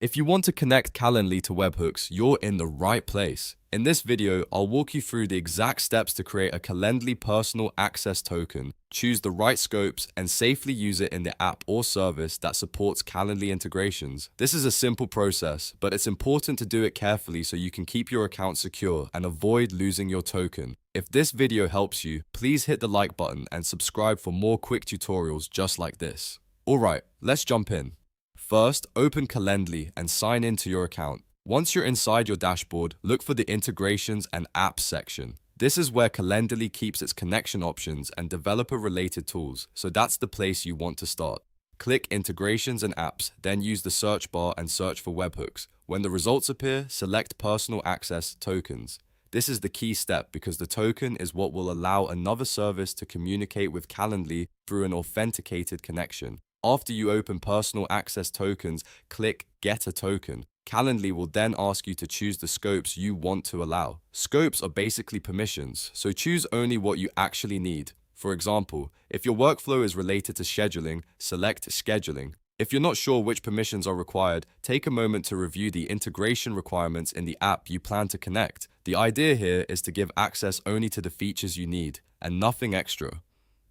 If you want to connect Calendly to webhooks, you're in the right place. In this video, I'll walk you through the exact steps to create a Calendly personal access token, choose the right scopes, and safely use it in the app or service that supports Calendly integrations. This is a simple process, but it's important to do it carefully so you can keep your account secure and avoid losing your token. If this video helps you, please hit the like button and subscribe for more quick tutorials just like this. Alright, let's jump in. First, open Calendly and sign in to your account. Once you're inside your dashboard, look for the Integrations and Apps section. This is where Calendly keeps its connection options and developer-related tools, so that's the place you want to start. Click Integrations and Apps, then use the search bar and search for webhooks. When the results appear, select Personal Access Tokens. This is the key step because the token is what will allow another service to communicate with Calendly through an authenticated connection. After you open Personal Access Tokens, click Get a Token. Calendly will then ask you to choose the scopes you want to allow. Scopes are basically permissions, so choose only what you actually need. For example, if your workflow is related to scheduling, select Scheduling. If you're not sure which permissions are required, take a moment to review the integration requirements in the app you plan to connect. The idea here is to give access only to the features you need, and nothing extra.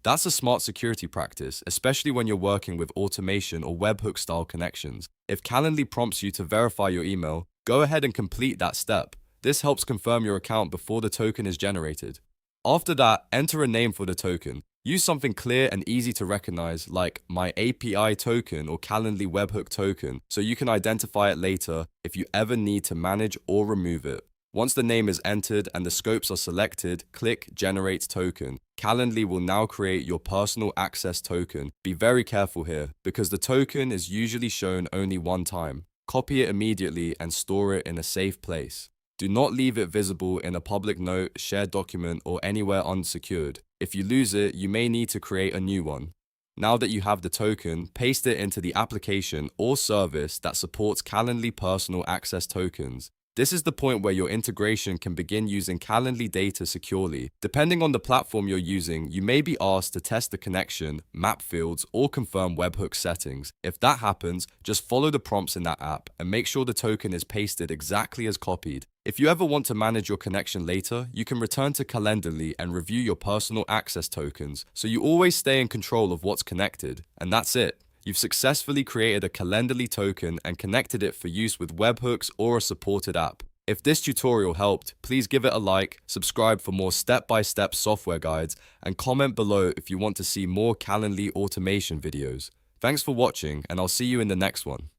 That's a smart security practice, especially when you're working with automation or webhook-style connections. If Calendly prompts you to verify your email, go ahead and complete that step. This helps confirm your account before the token is generated. After that, enter a name for the token. Use something clear and easy to recognize, like My API Token or Calendly Webhook Token, so you can identify it later if you ever need to manage or remove it. Once the name is entered and the scopes are selected, click Generate Token. Calendly will now create your personal access token. Be very careful here, because the token is usually shown only one time. Copy it immediately and store it in a safe place. Do not leave it visible in a public note, shared document, or anywhere unsecured. If you lose it, you may need to create a new one. Now that you have the token, paste it into the application or service that supports Calendly personal access tokens. This is the point where your integration can begin using Calendly data securely. Depending on the platform you're using, you may be asked to test the connection, map fields, or confirm webhook settings. If that happens, just follow the prompts in that app and make sure the token is pasted exactly as copied. If you ever want to manage your connection later, you can return to Calendly and review your personal access tokens, so you always stay in control of what's connected. And that's it. You've successfully created a Calendly token and connected it for use with webhooks or a supported app. If this tutorial helped, please give it a like, subscribe for more step-by-step software guides, and comment below if you want to see more Calendly automation videos. Thanks for watching, and I'll see you in the next one.